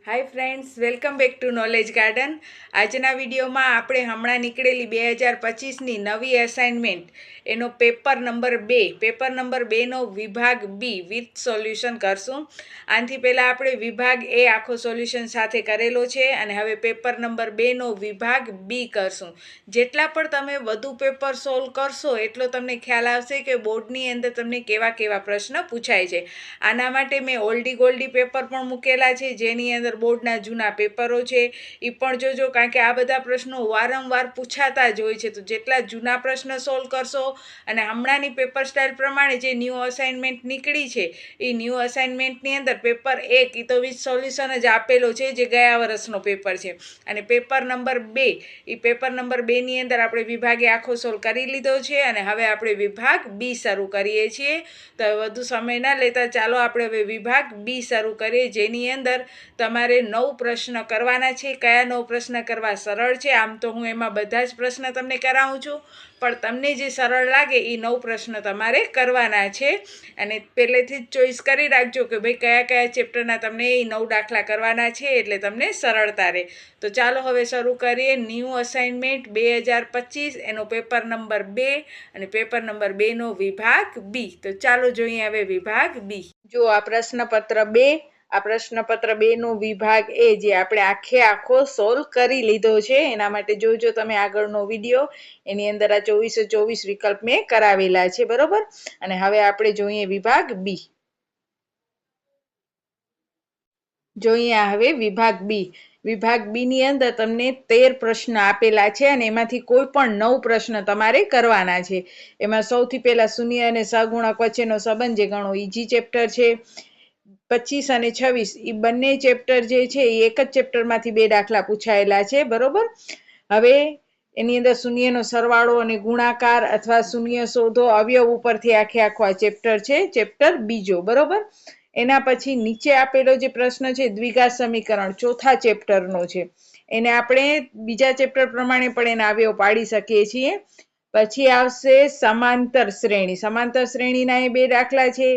Hi friends, welcome back to Knowledge Garden. આજના વિડીયોમાં આપણે હમણાં નીકળેલી 2025ની નવી અસાઇનમેન્ટ એનો પેપર નંબર 2નો વિભાગ બી વિથ સોલ્યુશન કરશું. આનાથી પહેલાં આપણે વિભાગ એ આખો સોલ્યુશન સાથે કરેલો છે અને હવે પેપર નંબર 2નો વિભાગ બી કરશું. જેટલા પણ તમે વધુ પેપર સોલ્વ કરશો એટલો તમને ખ્યાલ આવશે કે બોર્ડની અંદર તમને કેવા કેવા પ્રશ્ન પૂછાય છે. આના માટે મેં ઓલ્ડી ગોલ્ડી પેપર પણ મૂકેલા છે, જેની અંદર બોર્ડના જૂના પેપરો છે એ પણ જોજો, કારણ કે આ બધા પ્રશ્નો વારંવાર પૂછાતા જ હોય છે. તો જેટલા જૂના પ્રશ્ન સોલ્વ કરશો અને હમણાંની પેપર સ્ટાઇલ પ્રમાણે જે ન્યૂ અસાઇનમેન્ટ નીકળી છે એ ન્યૂ અસાઇનમેન્ટની અંદર પેપર 1 એ તો વિથ સોલ્યુશન જ આપેલો છે, જે ગયા વર્ષનો પેપર છે. અને પેપર નંબર 2 એ પેપર નંબર 2ની અંદર આપણે વિભાગે આખો સોલ્વ કરી લીધો છે અને હવે આપણે વિભાગ બી શરૂ કરીએ છીએ. તો વધુ સમય ન લેતા ચાલો આપણે હવે વિભાગ બી શરૂ કરીએ, જેની અંદર તમારે 9 પ્રશ્ન કરવાના છે. કયા 9 પ્રશ્ન કરવા સરળ છે? આમ તો હું એમાં બધા જ પ્રશ્ન તમને કરાવું છું, પણ તમને જે સરળ લાગે એ 9 પ્રશ્ન તમારે કરવાના છે. અને પહેલેથી જ ચોઈસ કરી રાખજો કે ભાઈ કયા કયા ચેપ્ટરના તમને એ 9 દાખલા કરવાના છે, એટલે તમને સરળતા રહે. તો ચાલો હવે શરૂ કરીએ. ન્યૂ અસાઇનમેન્ટ 2025 એનો પેપર નંબર 2 અને પેપર નંબર 2નો વિભાગ બી. તો ચાલો જોઈએ હવે વિભાગ બી. જો આ પ્રશ્નપત્ર 2, આ પ્રશ્નપત્ર 2નો વિભાગ એ જે આપણે આખો સોલ્વ કરી લીધો છે. એના માટે જોજો તમે આગળનો વિડીયો, એની અંદર આ 24 વિકલ્પ મેં કરાવેલા છે, બરોબર. અને હવે આપણે જોઈએ વિભાગ બી. જોઈએ હવે વિભાગ બી. વિભાગ બી ની અંદર તમને 13 પ્રશ્ન આપેલા છે અને એમાંથી કોઈ પણ 9 પ્રશ્ન તમારે કરવાના છે. એમાં સૌથી પહેલા શૂન્ય અને સહગુણક વચ્ચેનો સંબંધ, જે ઘણો ઈઝી ચેપ્ટર છે. 25 અને 26 એ બંને ચેપ્ટર જે છે એ એક જ ચેપ્ટરમાંથી 2 દાખલા પૂછાયેલા છે, બરોબર. હવે એની અંદર શૂન્યનો સરવાળો અને ગુણાકાર અથવા શૂન્ય શોધો અવયવ ઉપરથી આખો આ ચેપ્ટર છે, ચેપ્ટર બીજો, બરોબર. એના પછી નીચે આપેલો જે પ્રશ્ન છે દ્વિઘાત સમીકરણ, ચોથા ચેપ્ટરનો છે. એને આપણે બીજા ચેપ્ટર પ્રમાણે પણ એના અવયવ પાડી શકીએ છીએ. પછી આવશે સમાંતર શ્રેણી. સમાંતર શ્રેણીના એ 2 દાખલા છે.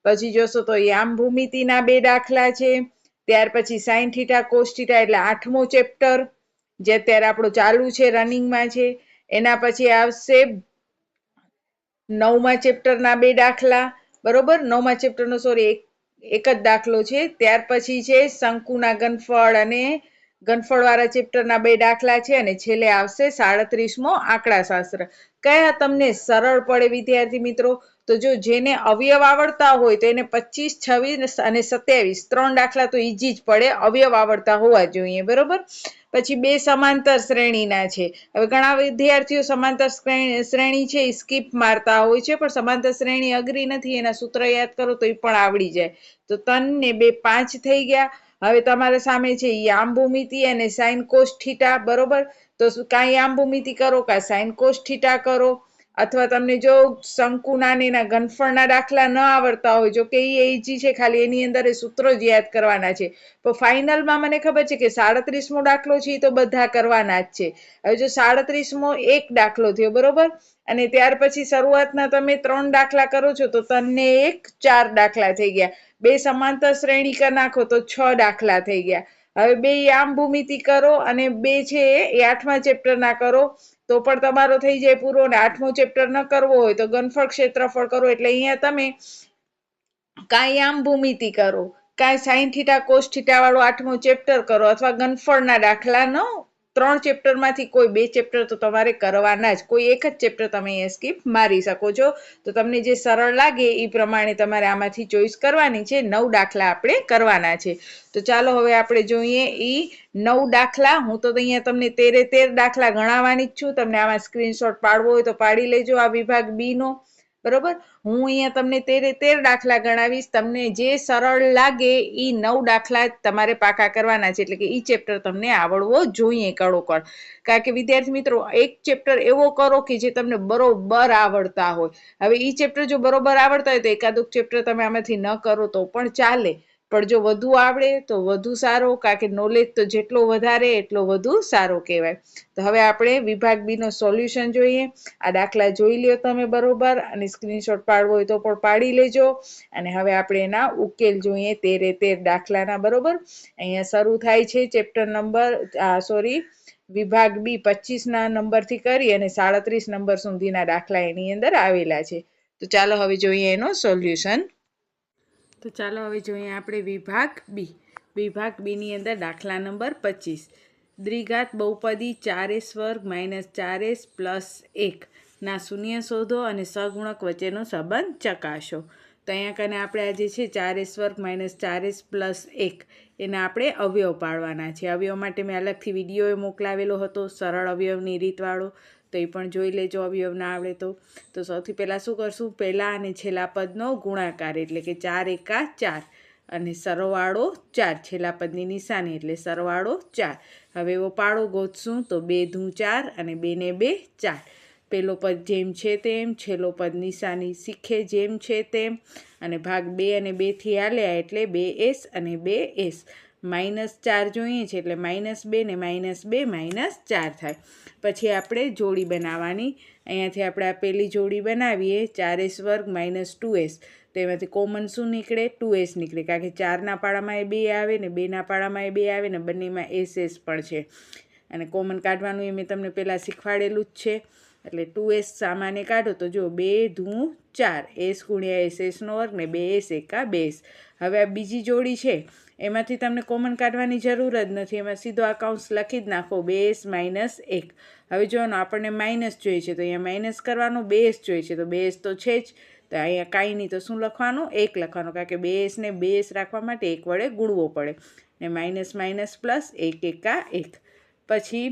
પછી જોશો તો યામ ભૂમિતિના 2 દાખલા છે. ત્યાર પછી સાઇન થીટા કોસ થીટા એટલે 8મો ચેપ્ટર, જે અત્યારે આપણો ચાલુ છે, રનિંગમાં છે. એના પછી આવશે 9મા ચેપ્ટરના 2 દાખલા, બરોબર. 9મા ચેપ્ટરનો એક જ દાખલો છે. ત્યાર પછી છે શંકુના ઘનફળ અને ઘનફળવાળા ચેપ્ટરના 2 દાખલા છે. અને છેલ્લે આવશે 37મો આંકડાશાસ્ત્ર. કયા તમને સરળ પડે વિદ્યાર્થી મિત્રો? તો જો જેને અવયવ આવડતા હોય તો એને 25, 26 અને 27 3 દાખલા તો ઈજી જ પડે, અવયવ આવડતા હોવા જોઈએ, બરોબર. પછી 2 સમાંતર શ્રેણીના છે. હવે ઘણા વિદ્યાર્થીઓ સમાંતર શ્રેણી છે એ સ્કીપ મારતા હોય છે, પણ સમાંતર શ્રેણી અઘરી નથી, એના સૂત્ર યાદ કરો તો એ પણ આવડી જાય. તો 3 ને 2 5 થઈ ગયા. હવે તમારા સામે છે યામ ભૂમિતિ અને સાઇન કોસ થીટા, બરોબર. તો કાં યામ ભૂમિતિ કરો કાં સાઇન કોસ થીટા કરો, અથવા તમને જો શંકુના ને એના ઘનફળના દાખલા ન આવડતા હોય, જો કે એ ઈજી છે, ખાલી એની અંદર સૂત્રો જ યાદ કરવાના છે. તો ફાઇનલમાં મને ખબર છે કે 37મો દાખલો છે એ તો બધા કરવાના જ છે. હવે જો 37મો એક દાખલો થયો, બરોબર. અને ત્યાર પછી શરૂઆતના તમે 3 દાખલા કરો છો તો તમને 4 દાખલા થઈ ગયા. 2 સમાંતર શ્રેણી કરી નાખો તો 6 દાખલા થઈ ગયા. હવે 2 યામ ભૂમિતિ કરો અને 2 છે એ 8મા ચેપ્ટરના કરો તો પણ તમારો થઈ જાય પૂરો. અને 8મો ચેપ્ટર ન કરવો હોય તો ઘનફળ ક્ષેત્રફળ કરો. એટલે અહીંયા તમે કાંઈ યામ ભૂમિતિ કરો, કાંઈ સાઇન થીટા કોસ થીટા વાળો 8મો ચેપ્ટર કરો, અથવા ઘનફળના દાખલાનો 3 ચેપ્ટરમાંથી કોઈ 2 ચેપ્ટર તો તમારે કરવાના જ. કોઈ એક જ ચેપ્ટર તમે અહીંયા સ્કીપ મારી શકો છો. તો તમને જે સરળ લાગે એ પ્રમાણે તમારે આમાંથી ચોઈસ કરવાની છે. 9 દાખલા આપણે કરવાના છે. તો ચાલો હવે આપણે જોઈએ એ 9 દાખલા. હું તો અહીંયા તમને 13 દાખલા ગણાવવાની જ છું. તમને આમાં સ્ક્રીનશોટ પાડવો હોય તો પાડી લેજો આ વિભાગ બી નો, બરોબર. હું અહીંયા તમને 13 દાખલા ગણાવીશ. તમને જે સરળ લાગે એ 9 દાખલા તમારે પાકા કરવાના છે. એટલે કે એ ચેપ્ટર તમને આવડવો જોઈએ કડોકડ. કારણ કે વિદ્યાર્થી મિત્રો, એક ચેપ્ટર એવો કરો કે જે તમને બરોબર આવડતા હોય. હવે એ ચેપ્ટર જો બરોબર આવડતા હોય તો એકાદું ચેપ્ટર તમે આમાંથી ન કરો તો પણ ચાલે, પણ જો વધુ આવડે તો વધુ સારો, કારણ કે નોલેજ તો જેટલો વધારે એટલો વધુ સારો કહેવાય. તો હવે આપણે વિભાગ બી નો સોલ્યુશન જોઈએ. આ દાખલા જોઈ લ્યો તમે બરોબર, અને સ્ક્રીનશોટ પાડવો હોય તો પણ પાડી લેજો. અને હવે આપણે એના ઉકેલ જોઈએ 13 દાખલાના બરોબર. અહીંયા શરૂ થાય છે ચેપ્ટર નંબર વિભાગ બી 25ના નંબરથી કરી અને 37 નંબર સુધીના દાખલા એની અંદર આવેલા છે. તો ચાલો હવે જોઈએ એનો સોલ્યુશન. તો ચાલો હવે જોઈએ આપણે વિભાગ બીની અંદર દાખલા નંબર 25. દ્વિઘાત બહુપદી 4s વર્ગ - 4s પ્લસ 1 ના શૂન્ય શોધો અને સહગુણક વચ્ચેનો સંબંધ ચકાસો. તો અહીંયા કને આપણે આ જે છે 4s વર્ગ - 4s પ્લસ 1 એના આપણે અવયવ પાડવાના છે. અવયવ માટે મેં અલગથી વિડીયો મોકલાવેલો હતો, સરળ અવયવની રીતવાળો, તો એ પણ જોઈ લેજો અવયવ ના આવડે તો સૌથી પહેલાં શું કરશું, પહેલા અને છેલ્લા પદનો ગુણાકાર એટલે કે 4 એકા 4 અને સરવાળો 4, છેલ્લા પદની નિશાની એટલે સરવાળો 4. હવે એવો પાડો ગોતશું તો 2 દૂ 4 અને 2 ને 2 4. પહેલો પદ જેમ છે તેમ, છેલ્લો પદ નિશાની શીખે જેમ છે તેમ, અને ભાગ 2 અને 2થી હાલ્યા એટલે 2s અને 2s. -4 જોઈએ છે એટલે -2 ને -2 -4 થાય. પછી આપણે જોડી બનાવવાની. અહીંયાથી આપણે આ પહેલી જોડી બનાવીએ 4s વર્ગ - 2s. તો એમાંથી કોમન શું નીકળે, 2s નીકળે, કારણ કે 4ના પાડામાં એ 2 આવે ને 2ના પાડામાં એ 2 આવે ને બંનેમાં ss પણ છે. અને કોમન કાઢવાનું એ મેં તમને પહેલાં શીખવાડેલું જ છે. એટલે 2s સામાન્ય કાઢો તો જો 2 દૂ 4, s ગુણ્યા ss નો વર્ગ ને 2s એકા 2s. હવે આ બીજી જોડી છે એમાંથી તમને કોમન કાઢવાની જરૂર જ નથી, એમાં સીધો આ કૌંસ લખી જ નાખો 2s - 1. હવે જોવાનું આપણને માઇનસ જોઈએ છે તો અહીંયા માઇનસ કરવાનું, 2s જોઈએ છે તો 2s તો છે જ, તો અહીંયા કાંઈ નહીં તો શું લખવાનું, 1 લખવાનું, કારણ કે 2s ને 2s રાખવા માટે 1 વડે ગુણવો પડે. ને માઇનસ પ્લસ 1 એકા 1. પછી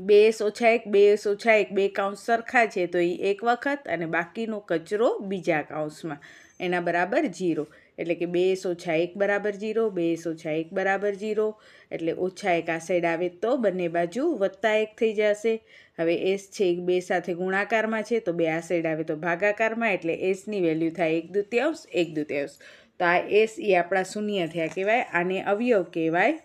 2s ઓછા 1 2s ઓછા 1 બે કૌંસ સરખા છે તો એ એક વખત, અને બાકીનો કચરો બીજા કૌંસમાં એના બરાબર 0. એટલે કે 2s ઓછા 1 બરાબર 0, 2s ઓછા 1 બરાબર 0. એટલે ઓછા 1 આ સાઈડ આવે તો બંને બાજુ +1 થઈ જશે. હવે s છે 2 સાથે ગુણાકારમાં છે તો 2 આ સાઈડ આવે તો ભાગાકારમાં, એટલે sની વેલ્યુ થાય 1/2. તો આ s એ આપણા શૂન્ય થયા કહેવાય, આને અવયવ કહેવાય.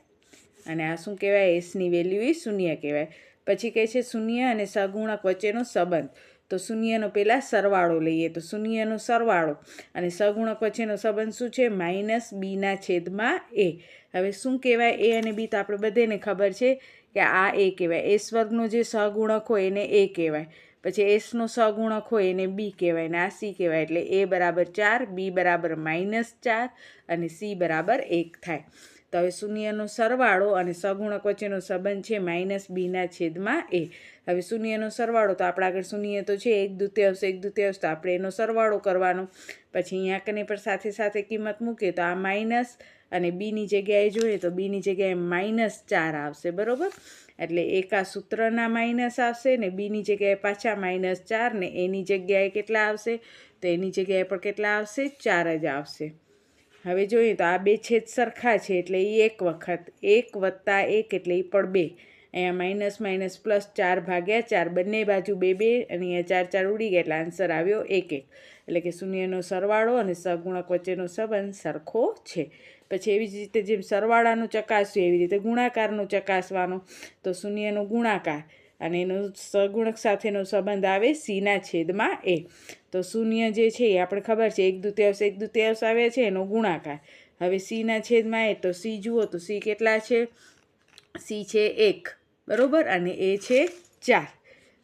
અને આ શું કહેવાય, sની વેલ્યુ એ શૂન્ય કહેવાય. પછી કહે છે શૂન્ય અને સહગુણક વચ્ચેનો સંબંધ. તો શૂન્યનો પહેલાં સરવાળો લઈએ, તો શૂન્યનો સરવાળો અને સહગુણક વચ્ચેનો સંબંધ શું છે, -b/a. હવે શું કહેવાય, a અને b તો આપણે બધાને ખબર છે કે આ a કહેવાય. s વર્ગનો જે સહગુણક હોય એને a કહેવાય, પછી sનો સહગુણક હોય એને b કહેવાય, ને આ c કહેવાય. એટલે a બરાબર 4, b બરાબર -4 અને c બરાબર 1 થાય. તો હવે શૂન્યનો સરવાળો અને સહગુણક વચ્ચેનો સંબંધ છે -b/a. હવે શૂન્યનો સરવાળો તો આપણા આગળ શૂન્ય તો છે 1/2 તો આપણે એનો સરવાળો કરવાનો. પછી અહીંયા કને પણ સાથે સાથે કિંમત મૂકીએ તો આ માઇનસ, અને બીની જગ્યાએ જોઈએ તો બીની જગ્યાએ -4 આવશે બરાબર. એટલે એક આ સૂત્રના માઇનસ આવશે ને બીની જગ્યાએ પાછા -4, ને એની જગ્યાએ કેટલા આવશે, તો એની જગ્યાએ પણ કેટલા આવશે, 4 જ આવશે. હવે જોઈએ તો આ બે છેદ સરખા છે એટલે એ એક વખત, 1 + 1 એટલે એ પણ 2. અહીંયા -+4/4 બંને બાજુ 2 2, અને અહીંયા 4 4 ઉડી ગયા એટલે આન્સર આવ્યો 1 1. એટલે કે શૂન્યનો સરવાળો અને સહગુણક વચ્ચેનો સંબંધ સરખો છે. પછી એવી જ રીતે જેમ સરવાળાનું ચકાસ્યું એવી રીતે ગુણાકારનું ચકાસવાનો. તો શૂન્યનો ગુણાકાર અને એનો સહગુણક સાથેનો સંબંધ આવે c/a. તો શૂન્ય જે છે એ આપણે ખબર છે 1/2 આવે છે એનો ગુણાકાર. હવે c/a તો c જુઓ તો c કેટલા છે, c છે 1 બરાબર, અને એ છે 4.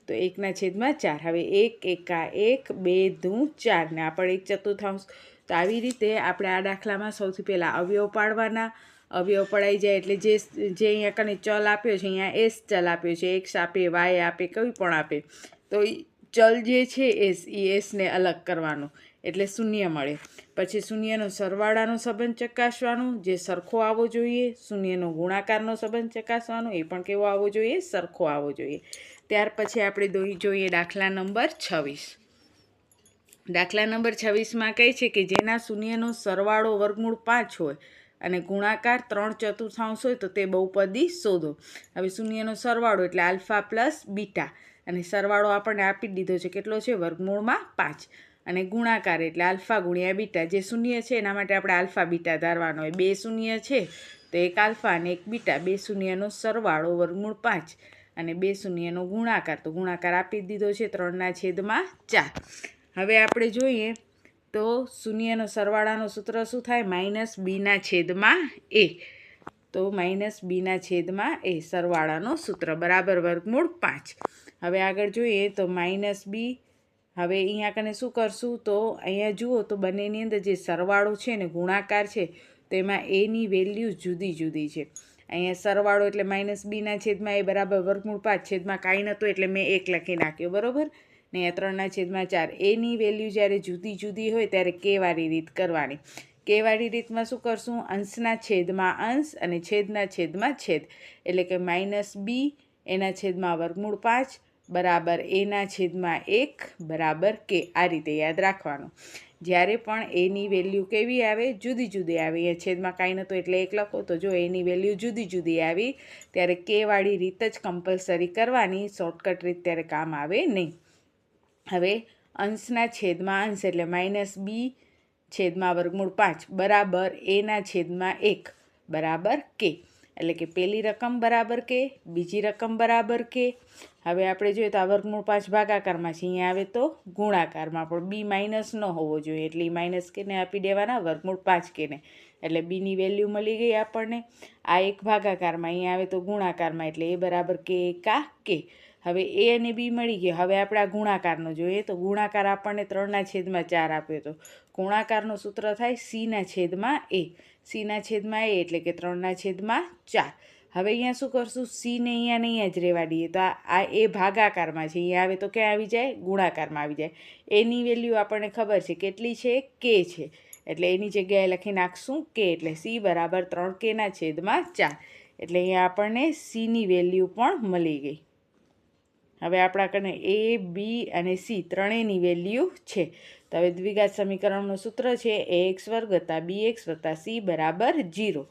તો 1/4. હવે 1 એકા 1 2 દૂ 4 ને આપણે 1/4. તો આવી રીતે આપણે આ દાખલામાં સૌથી પહેલાં અવયવ પાડવાના. અવયવ પડાઈ જાય એટલે જે અહીંયા કને ચલ આપ્યો છે, અહીંયા s ચલ આપ્યો છે, x આપે, y આપે, કંઈ પણ આપે, તો ચલ જે છે એ sને અલગ કરવાનો એટલે શૂન્ય મળે. પછી શૂન્યનો સરવાળાનો સંબંધ ચકાસવાનો, જે સરખો આવવો જોઈએ. શૂન્યનો ગુણાકારનો સંબંધ ચકાસવાનો, એ પણ કેવો આવવો જોઈએ, સરખો આવવો જોઈએ. ત્યાર પછી આપણે જોઈએ દાખલા નંબર 26. દાખલા નંબર 26માં કહે છે કે જેના શૂન્યનો સરવાળો વર્ગમૂળ 5 હોય અને ગુણાકાર 3/4 હોય તો તે બહુપદી શોધો. હવે શૂન્યનો સરવાળો એટલે આલ્ફા પ્લસ બીટા, અને સરવાળો આપણને આપી દીધો છે કેટલો છે, વર્ગમૂળમાં 5. અને ગુણાકાર એટલે આલ્ફા ગુણ્યા બીટા. જે શૂન્ય છે એના માટે આપણે આલ્ફા બીટા ધારવાનો હોય. 2 શૂન્ય છે તો એક આલ્ફા અને એક બીટા. 2 શૂન્યનો સરવાળો વર્ગમૂળ 5 અને 2 શૂન્યનો ગુણાકાર. તો ગુણાકાર આપી દીધો છે 3/4. હવે આપણે જોઈએ તો શૂન્યનો સરવાળાનો સૂત્ર શું થાય? -b/a. તો -b/a સરવાળાનો સૂત્ર બરાબર વર્ગમૂળ 5. હવે આગળ જોઈએ તો -b. હવે અહીંયા કને શું કરશું? તો અહીંયા જુઓ તો બંનેની અંદર જે સરવાળો છે ને ગુણાકાર છે તો એમાં એની વેલ્યુ જુદી જુદી છે. અહીંયા સરવાળો એટલે -b/a બરાબર વર્ગમૂળ 5. છેદમાં કાંઈ નહોતું એટલે મેં 1 લખી નાખ્યો, બરાબર ને. અહીંયા 3/4. એની વેલ્યુ જ્યારે જુદી જુદી હોય ત્યારે કેવાળી રીત કરવાની. કેવાળી રીતમાં શું કરશું? અંશના છેદમાં અંશ અને છેદના છેદમાં છેદ. એટલે કે -b એના છેદમાં વર્ગમૂળ 5 બરાબર એના છેદમાં 1 બરાબર કે. આ રીતે યાદ રાખવાનું. જ્યારે પણ એની વેલ્યુ કેવી આવે? જુદી જુદી આવે. અહીંયા છેદમાં કાંઈ નહોતું એટલે 1 લખો. તો જો એની વેલ્યુ જુદી જુદી આવી ત્યારે કેવાળી રીત જ કમ્પલસરી કરવાની. શોર્ટકટ રીત ત્યારે કામ આવે નહીં. હવે અંશના છેદમાં અંશ એટલે -b છેદમાં વર્ગમૂળ 5 બરાબર એના છેદમાં 1 બરાબર કે. એટલે કે પહેલી રકમ બરાબર કે, બીજી રકમ બરાબર કે. હવે આપણે જોઈએ તો આ વર્ગમૂળ 5 ભાગાકારમાં છે, અહીંયા આવે તો ગુણાકારમાં. પણ બી માઇનસ ન હોવો જોઈએ એટલે એ માઇનસ કેને આપી દેવાના? વર્ગમૂળ 5 કેને. એટલે બીની વેલ્યુ મળી ગઈ આપણને. આ એક ભાગાકારમાં, અહીંયા આવે તો ગુણાકારમાં એટલે એ બરાબર કે એકા કે. હવે એ અને બી મળી ગયો. હવે આપણે આ ગુણાકારનો જોઈએ તો ગુણાકાર આપણને 3/4 આપ્યો હતો. ગુણાકારનું સૂત્ર થાય c/a. c/a એટલે કે 3/4. હવે અહીંયા શું કરશું? c ને અહીંયા જ રહેવા દઈએ. તો આ એ ભાગાકારમાં છે, અહીંયા આવે તો ક્યાં આવી જાય? ગુણાકારમાં આવી જાય. એની વેલ્યુ આપણને ખબર છે કેટલી છે? કે છે. એટલે એની જગ્યાએ લખી નાખશું કે. એટલે c બરાબર 3k/4. એટલે અહીંયા આપણને cની વેલ્યુ પણ મળી ગઈ. હવે આપણા કને a, b અને c ત્રણેયની વેલ્યુ છે. તો હવે દ્વિઘાત સમીકરણનું સૂત્ર છે ax² + bx + c બરાબર 0.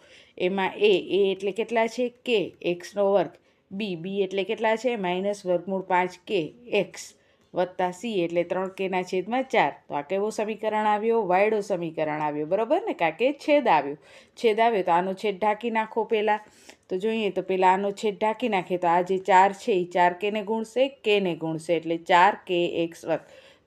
એમાં a એટલે કેટલા છે? કે x². b એટલે કેટલા છે? -5k x વત્તા c એટલે 3k/4. તો આ કેવો સમીકરણ આવ્યો? વાયડો સમીકરણ આવ્યો, બરાબર ને? કારણ કે છેદ આવ્યો. છેદ આવ્યો તો આનો છેદ ઢાંકી નાખો પહેલાં. તો જોઈએ તો પહેલાં આનો છેદ ઢાંકી નાખીએ તો આ જે 4 છે એ 4 કેને ગુણશે? કેને ગુણશે એટલે 4kx².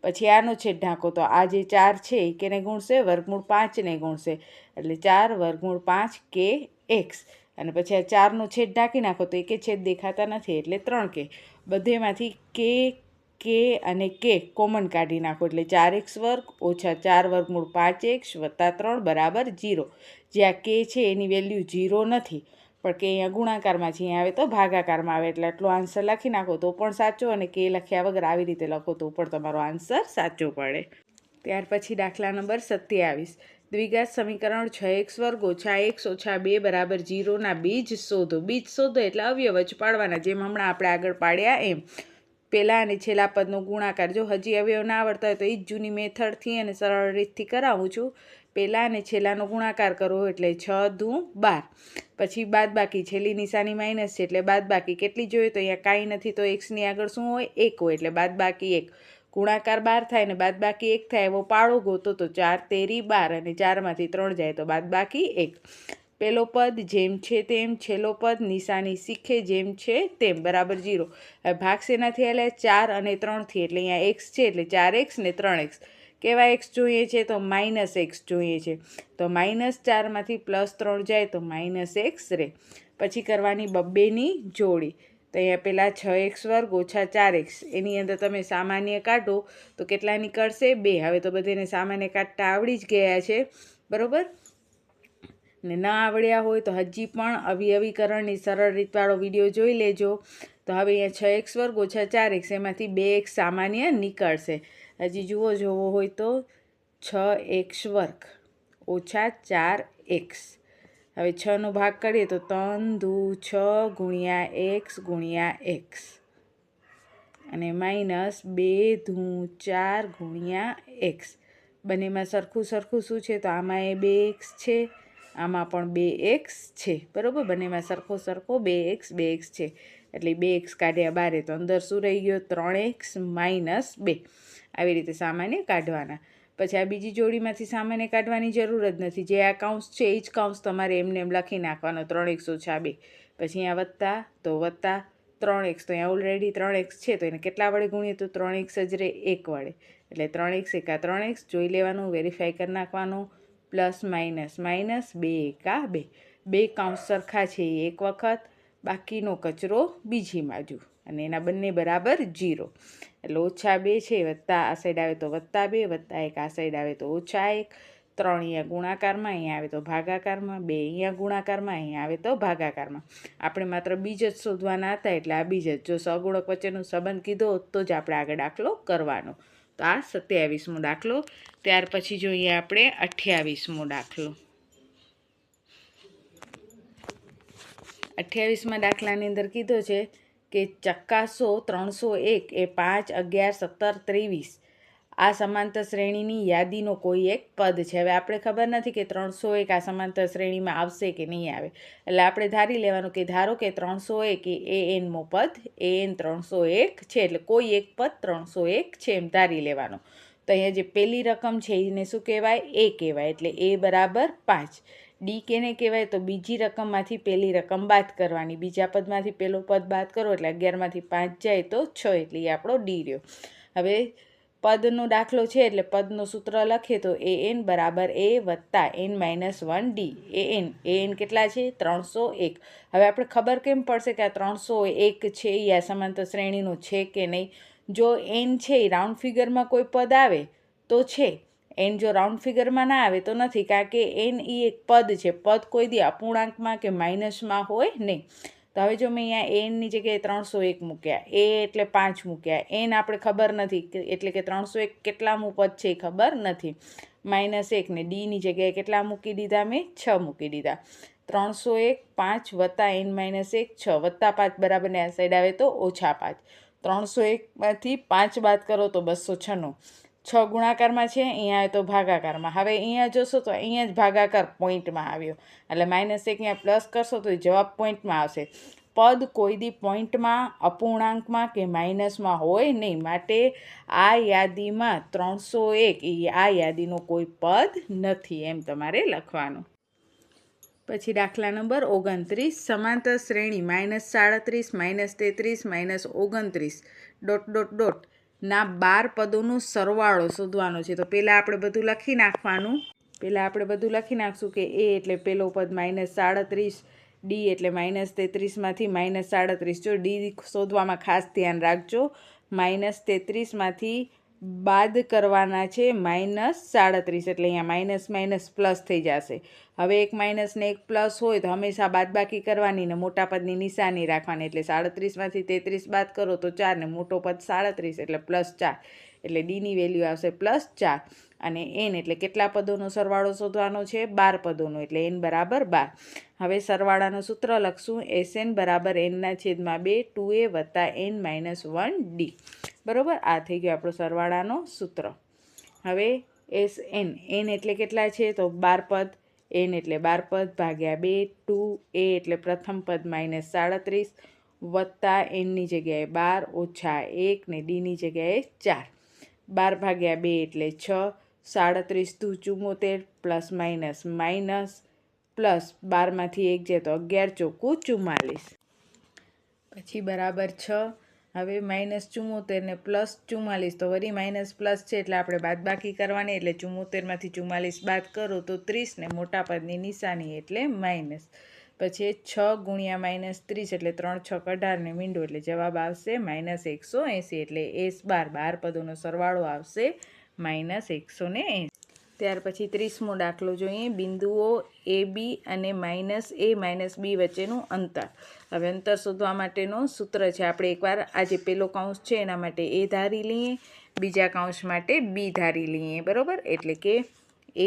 પછી આનો છેદ ઢાંકો તો આ જે 4 છે એ કેને ગુણશે? વર્ગમૂળ 5ને ગુણશે એટલે 4 વર્ગમૂળ 5kx. અને પછી આ 4નો છેદ ઢાંકી નાખો તો એકે છેદ દેખાતા નથી એટલે 3k. બધેમાંથી કે અને કે કોમન કાઢી નાખો એટલે 4x² - 4 વર્ગમૂળ 5x + 3 બરાબર 0. જ્યાં કે છે એની વેલ્યુ 0 નથી, પણ કે અહીંયા ગુણાકારમાં છે, અહીંયા આવે તો ભાગાકારમાં આવે. એટલે આટલો આન્સર લખી નાખો તો પણ સાચો, અને કે લખ્યા વગર આવી રીતે લખો તો પણ તમારો આન્સર સાચો પડે. ત્યાર પછી દાખલા નંબર 27. દ્વિઘાત સમીકરણ 6x² - x - 2 બરાબર 0 બીજ શોધો. બીજ શોધો એટલે અવયવ જ પાડવાના, જેમ હમણાં આપણે આગળ પાડ્યા એમ. પહેલા અને છેલ્લા પદનો ગુણાકાર. જો હજી અવયવ ના આવડતા હોય તો એ જ જૂની મેથડથી અને સરળ રીતથી કરાવું છું. પહેલા અને છેલ્લાનો ગુણાકાર કરો એટલે 6 દુ 12. પછી બાદબાકી, છેલ્લી નિશાની માઇનસ છે એટલે બાદબાકી. કેટલી જોઈએ તો અહીંયા કાંઈ નથી તો એક્સની આગળ શું હોય? 1 હોય એટલે બાદબાકી 1. ગુણાકાર 12 થાય ને બાદબાકી 1 થાય એવો પાડો ગોતો તો 4 તેરી 12 અને 4માંથી 3 જાય તો બાદબાકી 1. પહેલો પદ જેમ છે તેમ, છેલ્લો પદ નિશાની શીખે જેમ છે તેમ બરાબર 0. હવે ભાગ શેનાથી આલે? 4 અને 3થી. એટલે અહીંયા x છે એટલે 4x ને 3x. કેવા x જોઈએ છે? તો -x જોઈએ છે. તો -4માંથી +3 જાય તો -x રહે. પછી કરવાની બબ્બેની જોડી. તો અહીંયા પહેલાં 6x² - 4x એની અંદર તમે સામાન્ય કાઢો તો કેટલા નીકળશે? 2. હવે તો બધાને સામાન્ય કાઢતા આવડી જ ગયા છે, બરાબર ને. ન આવડ્યા હોય તો હજી પણ અવિકરણની સરળ રીતવાળો વિડીયો જોઈ લેજો. તો હવે અહીંયા 6x² - 4x એમાંથી 2x સામાન્ય નીકળશે. હજી જુઓ જોવો હોય તો 6x² - 4x. હવે 6નો ભાગ કરીએ તો 3 દુ 6 ગુણ્યા x ગુણ્યા x અને -2 દુ 4 ગુણ્યા x. બંનેમાં સરખું શું છે? તો આમાં એ 2x છે, આમાં પણ 2x છે, બરાબર. બંનેમાં સરખો 2x છે. એટલે 2x કાઢ્યા બારે તો અંદર શું રહી ગયો 3x માઇનસ 2. આવી રીતે સામાન્ય કાઢવાના. પછી આ બીજી જોડીમાંથી સામાન્ય કાઢવાની જરૂર જ નથી. જે આ કૌંસ છે એ જ કૌંસ તમારે એમને એમ લખી નાખવાનો 3x ઓછા 2. પછી અહીંયા વત્તા તો વત્તા 3x તો અહીંયા ઓલરેડી 3x છે તો એને કેટલા વડે ગુણીએ તો 3x જ રહે 1 વડે. એટલે 3x એકા 3x જોઈ લેવાનું, વેરીફાઈ કરી નાખવાનું, પ્લસ માઇનસ માઇનસ 2 એકા 2. બે કૌંસ સરખા છે એ એક વખત, બાકીનો કચરો બીજી બાજુ, અને એના બંને બરાબર 0. એટલે ઓછા 2 છે વત્તા આ સાઈડ આવે તો વત્તા 2, વત્તા 1 આ સાઈડ આવે તો ઓછા 1. 3 અહીંયા ગુણાકારમાં, અહીંયા આવે તો ભાગાકારમાં, 2 અહીંયા ગુણાકારમાં, અહીંયા આવે તો ભાગાકારમાં. આપણે માત્ર બીજ જ શોધવાના હતા એટલે આ બીજ જ. જો સહગુણક વચ્ચેનો સંબંધ કીધો તો જ આપણે આગળ દાખલો કરવાનો. તો આ 27મો દાખલો. ત્યાર પછી જોઈએ આપણે 28મો દાખલો. 28મા દાખલાની અંદર કીધો છે કે ચકાસો 301 એ 5, 11, 17, 23 આ સમાંતર શ્રેણીની યાદીનો કોઈ એક પદ છે. હવે આપણે ખબર નથી કે 301 આ સમાંતર શ્રેણીમાં આવશે કે નહીં આવે. એટલે આપણે ધારી લેવાનું કે ધારો કે 301 એ an-મો પદ, an 301 છે એટલે કોઈ એક પદ 301 છે એમ ધારી લેવાનું. તો અહીંયા જે પહેલી રકમ છે એને શું કહેવાય? a કહેવાય. એટલે a બરાબર 5. ડી કેને કહેવાય? તો બીજી રકમમાંથી પહેલી રકમ બાદ કરવાની. બીજા પદમાંથી પહેલો પદ બાદ કરો એટલે 11માંથી 5 જાય તો 6, એટલે એ આપણો ડી રહ્યો. હવે પદનો દાખલો છે એટલે પદનું સૂત્ર લખીએ તો an બરાબર a વત્તા n માઇનસ 1 ડી. an કેટલા છે? 301. હવે આપણે ખબર કેમ પડશે કે આ 301 છે એ આ સમાંતર શ્રેણીનો છે કે નહીં? જો n છે એ રાઉન્ડ ફિગરમાં કોઈ પદ આવે તો છે, n જો રાઉન્ડ ફિગરમાં ના આવે તો નથી, કારણ કે n એ એક પદ છે. પદ કોઈ દી અપૂર્ણાંકમાં કે માઇનસમાં હોય નહીં. તો હવે જો મેં અહીંયા એનની જગ્યાએ 301 મૂક્યા, a એટલે 5 મૂક્યા, n આપણે ખબર નથી એટલે કે 301 કેટલામું પદ છે એ ખબર નથી. -1 ને ડીની જગ્યાએ કેટલા મૂકી દીધા? મેં 6 મૂકી દીધા. 301 5 વત્તા n માઇનસ 1 6 વત્તા 5 બરાબર ને આ સાઈડ આવે તો ઓછા 5. 301માંથી 5 બાદ કરો તો 296. 6 ગુણાકારમાં છે, અહીંયા આવે તો ભાગાકારમાં. હવે અહીંયા જોશો તો અહીંયા જ ભાગાકાર પોઈન્ટમાં આવ્યો, એટલે -1 અહીંયા પ્લસ કરશો તો જવાબ પોઈન્ટમાં આવશે. પદ કોઈ દી પોઈન્ટમાં, અપૂર્ણાંકમાં કે માઇનસમાં હોય નહીં, માટે આ યાદીમાં 301 એ આ યાદીનો કોઈ પદ નથી એમ તમારે લખવાનું. પછી દાખલા નંબર 29. સમાંતર શ્રેણી -37, -33, -29 ... ના 12 પદોનો સરવાળો શોધવાનો છે. તો પહેલાં આપણે બધું લખી નાખવાનું. લખી નાખશું કે a એટલે પહેલો પદ -37, ડી એટલે -33માંથી -37. જો ડી શોધવામાં ખાસ ધ્યાન રાખજો. -33માંથી બાદ કરવાના છે -37, એટલે અહીંયા માઇનસ માઇનસ પ્લસ થઈ જશે. હવે એક માઇનસ ને એક પ્લસ હોય તો હંમેશા બાદબાકી કરવાની ને મોટા પદની નિશાની રાખવાની. એટલે 37માંથી 33 બાદ કરો તો 4 ને મોટો પદ 37 એટલે +4, એટલે ડીની વેલ્યુ આવશે +4. અને n એટલે કેટલા પદોનો સરવાળો શોધવાનો છે? 12 પદોનો, એટલે n બરાબર 12. હવે સરવાળાનું સૂત્ર લખશું. Sn બરાબર n/2 2a વત્તા n માઇનસ 1 ડી. બરાબર, આ થઈ ગયો આપણો સરવાળાનો સૂત્ર. હવે Sn, n એટલે કેટલા છે? તો 12 પદ. n એટલે 12 પદ ભાગ્યા 2, 2a એટલે પ્રથમ પદ -37 વત્તા nની જગ્યાએ 12 ઓછા 1 ને ડીની જગ્યાએ 4. 12 ભાગ્યા 2 એટલે 6, 37 × 2 = 74, પ્લસ માઇનસ માઇનસ પ્લસ 12માંથી 1 જાય તો 11 × 4 = 44. પછી બરાબર 6. હવે -74 ને +44, તો વળી માઇનસ પ્લસ છે એટલે આપણે બાદબાકી કરવાની. એટલે 74માંથી 44 બાદ કરો તો 30 ને મોટા પદની નિશાની એટલે માઇનસ. પછી 6 ગુણ્યા -30 એટલે 3 × 6 = 18 ને મીંડો, એટલે જવાબ આવશે -180. એટલે S12 12 પદોનો સરવાળો આવશે -180. ત્યાર પછી 30મો દાખલો જોઈએ. બિંદુઓ AB અને -a - b વચ્ચેનું અંતર. હવે અંતર શોધવા માટેનું સૂત્ર છે. આપણે એકવાર આ જે પહેલો કૌંસ છે એના માટે a ધારી લઈએ, બીજા કૌંસ માટે b ધારી લઈએ. બરાબર, એટલે કે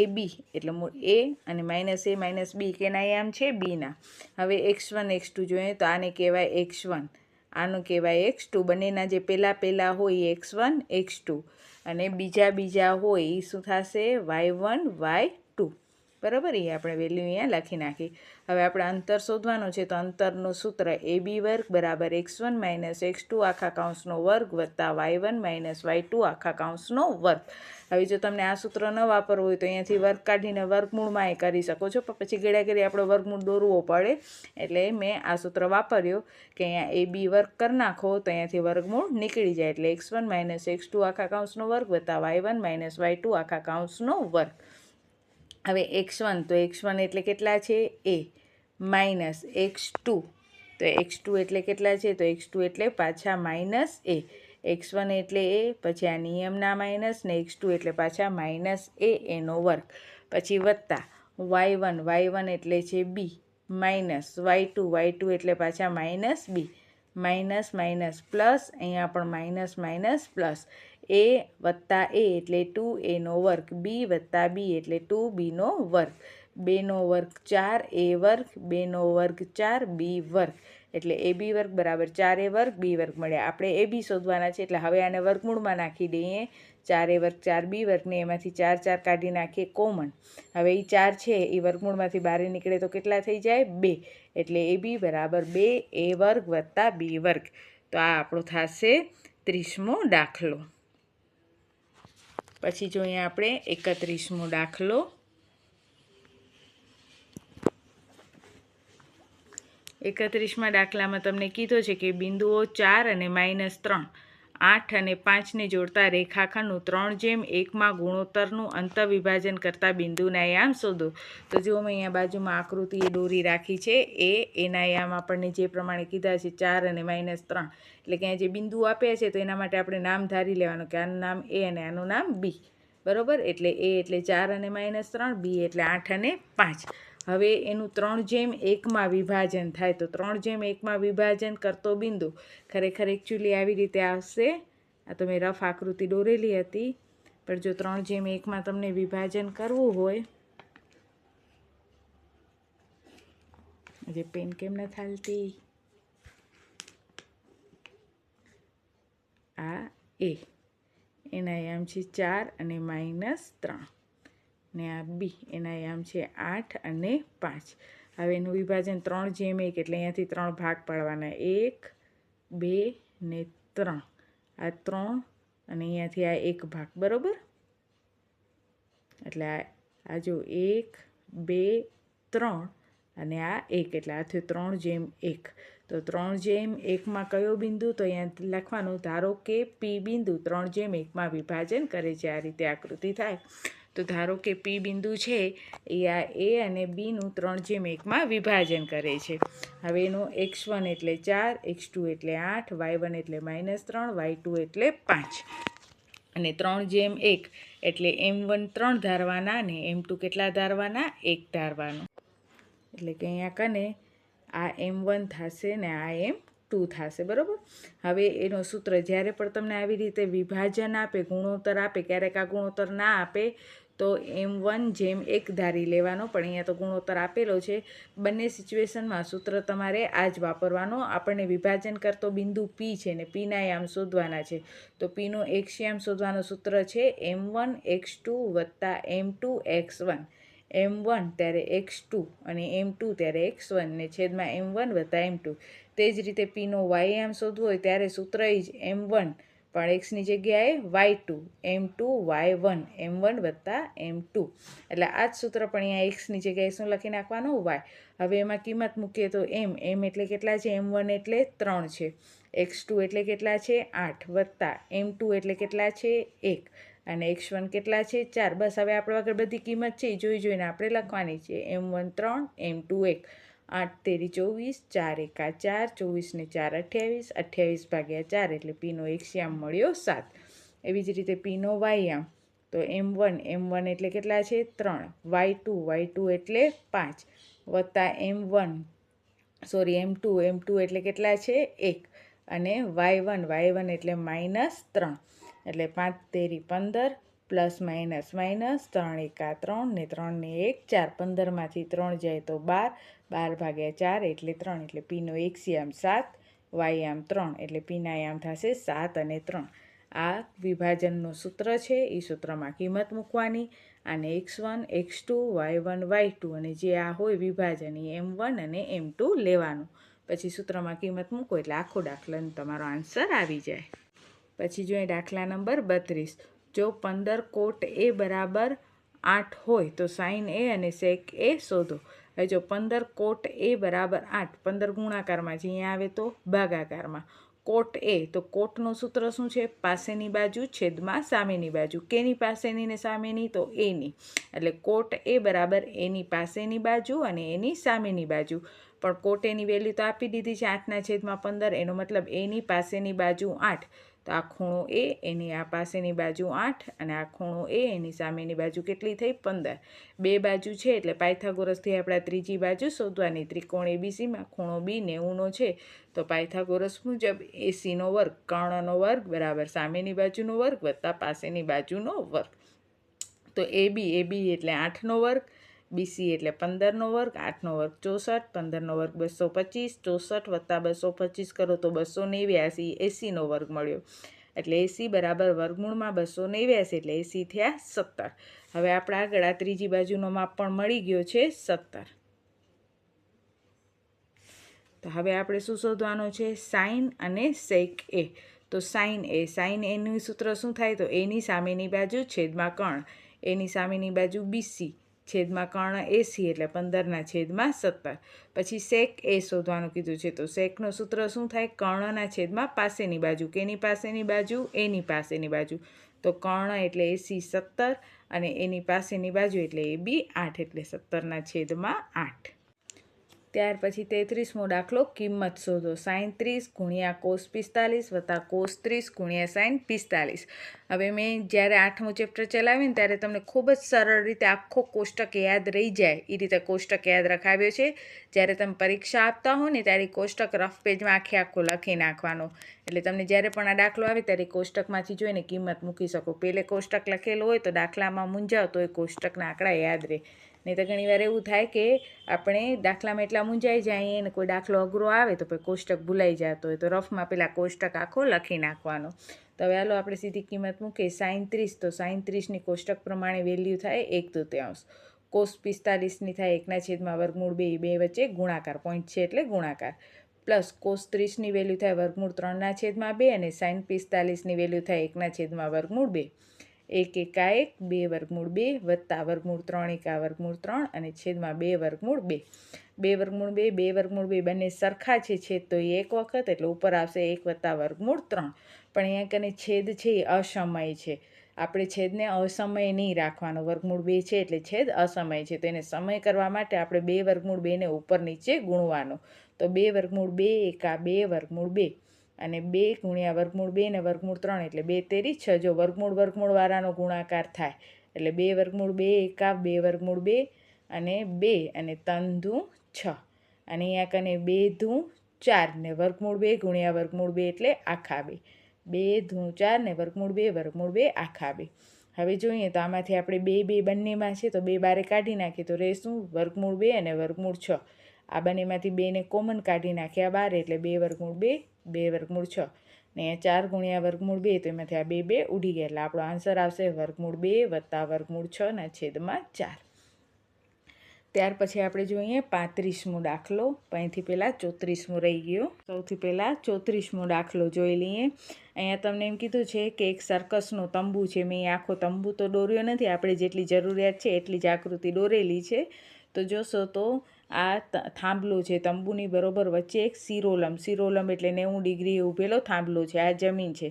AB એટલે a અને -a - b કેના આયામ છે? bના. હવે x1 x2 જોઈએ તો આને કહેવાય x1, આનું કહેવાય x2. બંનેના જે પહેલા હોય x1 x2 અને બીજા હોય એ શું થશે? y1 y2. બરાબર, એ આપણે વેલ્યુ અહીંયા લખી નાખી. હવે આપણે અંતર શોધવાનું છે, તો અંતરનું સૂત્ર AB વર્ગ બરાબર x1 માઇનસ x2 આખા કૌંસનો વર્ગ વત્તા y1 માઇનસ y2 આખા કૌંસનો વર્ગ. હવે જો તમને આ સૂત્ર ન વાપરવું હોય તો અહીંયાથી વર્ગ કાઢીને વર્ગમૂળમાં એ કરી શકો છો, પણ પછી ઘડી આપણે વર્ગમૂળ દોરવો પડે, એટલે મેં આ સૂત્ર વાપર્યો કે અહીંયા AB વર્ગ કરી નાખો તો અહીંયાથી વર્ગમૂળ નીકળી જાય, એટલે x1 માઇનસ x2 આખા કૌંસનો વર્ગ વત્તા y1 માઇનસ y2 આખા કૌંસનો વર્ગ. હવે x1 તો x1 એટલે કેટલા છે a માઇનસ x2 તો x2 એટલે કેટલા છે તો x2 એટલે પાછા માઇનસ a, x1 એટલે a પછી આ નિયમના માઇનસ ને x2 એટલે પાછા માઇનસ a એનો વર્ગ, પછી વત્તા y1 એટલે છે b માઇનસ y2 એટલે પાછા minus b, minus minus plus, અહીંયા પણ માઇનસ માઇનસ પ્લસ, a વત્તા a એટલે 2aનો વર્ગ, b વત્તા b એટલે 2bનો વર્ગ, 2નો વર્ગ 4 a વર્ગ, 2નો વર્ગ 4 b વર્ગ, એટલે ab વર્ગ બરાબર 4a વર્ગ b વર્ગ મળ્યા. આપણે ab શોધવાના છે, એટલે હવે આને વર્ગમૂળમાં નાખી દઈએ. 4a વર્ગ 4b વર્ગને એમાંથી 4 4 કાઢી નાખીએ કોમન. હવે એ 4 છે એ વર્ગમૂળમાંથી બહાર નીકળે તો કેટલા થઈ જાય 2, એટલે ab બરાબર 2a વર્ગ વત્તા b વર્ગ. તો આ આપણો થશે 30મો દાખલો. પછી જોઈએ આપણે 31મો દાખલો. 31મા દાખલામાં તમને કીધો છે કે બિંદુઓ 4 અને -3, 8 અને 5ને જોડતા રેખાખંડનું 3:1 ગુણોત્તરનું અંતઃવિભાજન કરતા બિંદુના યામ શોધો. તો જો મેં અહીંયા બાજુમાં આકૃતિ દોરી રાખી છે, એના યામ આપણને જે પ્રમાણે કીધા છે 4 અને -3, એટલે કે અહીંયા જે બિંદુ આપ્યા છે તો એના માટે આપણે નામ ધારી લેવાનું કે આનું નામ a અને આનું નામ b, બરાબર. એટલે a એટલે 4 અને -3, b એટલે 8 અને 5. હવે એનું 3:1 વિભાજન થાય, તો 3:1 વિભાજન કરતો બિંદુ ખરેખર એકચ્યુઅલી આવી રીતે આવશે. આ તો મેં રફ આકૃતિ દોરેલી હતી, પણ જો 3:1 તમને વિભાજન કરવું હોય, જે પેન કેમ ન થાલતી, આ a એના યામ છે 4 અને -3 ને આ b એના યામ છે 8 અને 5. હવે એનું વિભાજન 3:1 એટલે અહીંયાથી 3 ભાગ પાડવાના, 1 2 ને 3, આ 3 અને અહીંયાથી આ 1 ભાગ, બરાબર. એટલે આ જો 1 2 3 અને આ 1, એટલે આ થયું 3:1. તો 3:1 કયો બિંદુ, તો અહીંયા લખવાનું ધારો કે p બિંદુ 3:1 વિભાજન કરે છે. આ રીતે આકૃતિ થાય. તો ધારો કે p બિંદુ છે એ આ a અને bનું 3:1 વિભાજન કરે છે. હવે એનું x1 એટલે 4, x2 એટલે 8, y1 એટલે -3, y2 એટલે 5, અને 3:1 એટલે m1 3 ધારવાના ને m2 કેટલા ધારવાના 1 ધારવાનું, એટલે કે અહીંયા કને આ m1 થશે ને આ m2 થશે, બરાબર. હવે એનો સૂત્ર જ્યારે પણ તમને આવી રીતે વિભાજન આપે, ગુણોત્તર આપે, ક્યારેક આ ગુણોત્તર ના આપે તો m1:1 ધારી લેવાનો, પણ અહીંયા તો ગુણોત્તર આપેલો છે. બંને સિચ્યુએશનમાં સૂત્ર તમારે આ જ વાપરવાનો. આપણને વિભાજન કરતો બિંદુ p છે ને pના યામ શોધવાના છે, તો pનો x યામ શોધવાનો સૂત્ર છે m1 x2 વત્તા m2 x1. m1 ત્યારે x2 અને m2 ત્યારે x1 ને છેદમાં m1 વત્તા m2. તે જ રીતે pનો y યામ શોધવો હોય ત્યારે સૂત્ર જ m1 પણ xની જગ્યાએ y2, m2 y1, m1 વત્તા m2. એટલે આ જ સૂત્ર પણ અહીંયા xની જગ્યાએ શું લખી નાખવાનું y. હવે એમાં કિંમત મૂકીએ તો m એટલે કેટલા છે, m1 એટલે 3 છે, x2 એટલે કેટલા છે 8 વત્તા m2 એટલે કેટલા છે 1 અને x1 કેટલા છે 4. બસ હવે આપણા આગળ બધી કિંમત છે એ જોઈને આપણે લખવાની છે. m1 3, m2 1, 8 તેરી 24, 4 1 4, 24 ને 4 28, 28/4, એટલે pનો x યામ મળ્યો 7. એવી જ રીતે pનો y યામ, તો m1 એટલે કેટલા છે 3, y2 એટલે 5 વત્તા m2 એટલે કેટલા છે 1 અને y1 એટલે -3, એટલે 5 તેરી 15 પ્લસ માઇનસ 3 1 3 ને 3 ને 1 4, 15માંથી 3 જાય તો 12, 12/4 એટલે 3, એટલે pનો x યામ 7, y યામ 3, એટલે pના યામ થશે 7 અને 3. આ વિભાજનનું સૂત્ર છે, એ સૂત્રમાં કિંમત મૂકવાની. આને x1 x2 y1 y2 અને જે આ હોય વિભાજન એ m1 અને m2 લેવાનું. પછી સૂત્રમાં કિંમત મૂકો એટલે આખો દાખલાનો તમારો આન્સર આવી જાય. પછી જોઈએ દાખલા નંબર 32. જો 15 કોટ a બરાબર 8 હોય તો સાઇન a અને સેક a શોધો. હવે જો 15 કોટ a બરાબર 8, 15 ગુણાકારમાં છે, અહીંયા આવે તો ભાગાકારમાં. કોટ a, તો કોટનું સૂત્ર શું છે? પાસેની બાજુ છેદમાં સામેની બાજુ. કેની પાસેની ને સામેની? તો એની. એટલે કોટ a બરાબર એની પાસેની બાજુ અને એની સામેની બાજુ. પણ કોટ એની વેલ્યુ તો આપી દીધી છે 8/15, એનો મતલબ એની પાસેની બાજુ 8. તો આ ખૂણો a, એની આ પાસેની બાજુ 8 અને આ ખૂણો a, એની સામેની બાજુ કેટલી થઈ? 15. બે બાજુ છે એટલે પાયથાગોરસથી આપણે ત્રીજી બાજુ શોધવાની. ત્રિકોણ એબીસીમાં ખૂણો b 90નો છે તો પાયથાગોરસ મુજબ એસીનો વર્ગ કર્ણનો વર્ગ બરાબર સામેની બાજુનો વર્ગ વત્તા પાસેની બાજુનો વર્ગ. તો ab એટલે 8નો વર્ગ, બીસી એટલે 15નો વર્ગ, 8નો વર્ગ 64, 15નો વર્ગ 225, 64 વત્તા 225 કરો તો 289, એસીનો વર્ગ મળ્યો. એટલે એસી બરાબર વર્ગમૂળમાં 289 એટલે એસી થયા 17. હવે આપણે આગળ આ ત્રીજી બાજુનો માપ પણ મળી ગયો છે 17. તો હવે આપણે શું શોધવાનું છે? સાઇન અને સેક એ. તો સાઇન એનું સૂત્ર શું થાય? તો એની સામેની બાજુ છેદમાં કર્ણ, એની સામેની બાજુ બીસી છેદમાં કર્ણ એસી એટલે 15/17. પછી સેક એ શોધવાનું કીધું છે. તો સેકનું સૂત્ર શું થાય? કર્ણના છેદમાં પાસેની બાજુ. કેની પાસેની બાજુ? એની પાસેની બાજુ. તો કર્ણ એટલે એસી 17 અને એની પાસેની બાજુ એટલે એ બી 8 એટલે 17/8. ત્યાર પછી 33મો દાખલો, કિંમત શોધો. સાઇન 30 ગુણ્યા કોસ 45 વત્તા કોસ 30 ગુણ્યા સાઇન 45. હવે મેં જ્યારે 8મું ચેપ્ટર ચલાવ્યું ને ત્યારે તમને ખૂબ જ સરળ રીતે આખો કોષ્ટક યાદ રહી જાય એ રીતે કોષ્ટક યાદ રખાવ્યો છે. જ્યારે તમે પરીક્ષા આપતા હો ને ત્યારે કોષ્ટક રફ પેજમાં આખો લખી નાખવાનો. એટલે તમને જ્યારે પણ આ દાખલો આવે ત્યારે કોષ્ટકમાંથી જોઈને કિંમત મૂકી શકો. પહેલે કોષ્ટક લખેલું હોય તો દાખલામાં મૂંઝાવ તો એ કોષ્ટકના આંકડા યાદ રહે. નહીં તો ઘણીવાર એવું થાય કે આપણે દાખલામાં એટલા મૂંઝાઈ જઈએ અને કોઈ દાખલો અઘરો આવે તો પછી કોષ્ટક ભૂલાઈ જતો હોય. તો રફમાં પહેલાં કોષ્ટક આખો લખી નાખવાનો. તો હવે હાલો આપણે સીધી કિંમત મૂકીએ. સાઇન 30, તો સાઇન 30ની કોષ્ટક પ્રમાણે વેલ્યુ થાય 1/3. કોસ 45ની થાય 1/2, બે વચ્ચે ગુણાકાર, પોઈન્ટ છે એટલે ગુણાકાર. પ્લસ કોસ 30ની વેલ્યુ થાય વર્ગમૂળ 3/2 અને સાઇન 45ની વેલ્યુ થાય 1/2. 1 એકા 1, 2 વર્ગમૂળ 2 વત્તા વર્ગમૂળ 3 એકા વર્ગમૂળ 3 અને છેદમાં 2 વર્ગમૂળ 2. 2 વર્ગમૂળ 2, 2 વર્ગમૂળ 2 બંને સરખા છે છેદ તો એ એક વખત એટલે ઉપર આવશે 1 વત્તા વર્ગમૂળ 3. પણ અહીંયા કને છેદ છે એ અસમય છે. આપણે છેદને અસમય નહીં રાખવાનો. વર્ગમૂળ 2 છે એટલે છેદ અસમય છે. તો એને સમય કરવા માટે આપણે 2 વર્ગમૂળ 2ને ઉપર નીચે ગુણવાનો. તો 2 વર્ગમૂળ 2 એકા 2 વર્ગમૂળ 2 અને 2 ગુણ્યા વર્ગમૂળ 2 ને વર્ગમૂળ 3 એટલે 2 તેરી 6. જો વર્ગમૂળવાળાનો ગુણાકાર થાય એટલે 2 વર્ગમૂળ 2 એકા 2 વર્ગમૂળ 2 અને 2 અને 3 દુ 6 અને અહીંયા કને 2 દુ 4 ને વર્ગમૂળ 2 ગુણ્યા વર્ગમૂળ 2 એટલે આખા 2. 2 દુ 4 ને વર્ગમૂળ 2 આખા 2. હવે જોઈએ તો આમાંથી આપણે 2 બંનેમાં છે તો 2 બારે કાઢી નાખીએ તો રહેશું વર્ગમૂળ 2 અને વર્ગમૂળ 6. આ બંનેમાંથી 2ને કોમન કાઢી નાખ્યા બાર એટલે 2 વર્ગમૂળ 2, 2 વર્ગમૂળ 6 ને 4 ગુણ્યા વર્ગમૂળ 2 તો એમાંથી આ 2 ઉડી ગયા એટલે આપણો આન્સર આવશે વર્ગમૂળ 2 વત્તા વર્ગમૂળ 6/4. ત્યાર પછી આપણે જોઈએ 35મો દાખલો. અહીંથી પહેલાં 34મો રહી ગયો. સૌથી પહેલાં 34મો દાખલો જોઈ લઈએ. અહીંયા તમને એમ કીધું છે કે એક સર્કસનો તંબુ છે. મેં આખો તંબુ તો દોર્યો નથી, આપણે જેટલી જરૂરિયાત છે એટલી જ આકૃતિ દોરેલી છે. તો જોશો તો આ થાંભલો છે. તંબુની બરોબર વચ્ચે એક શિરોલંબ એટલે 90 ડિગ્રીએ ઊભેલો થાંભલો છે. આ જમીન છે.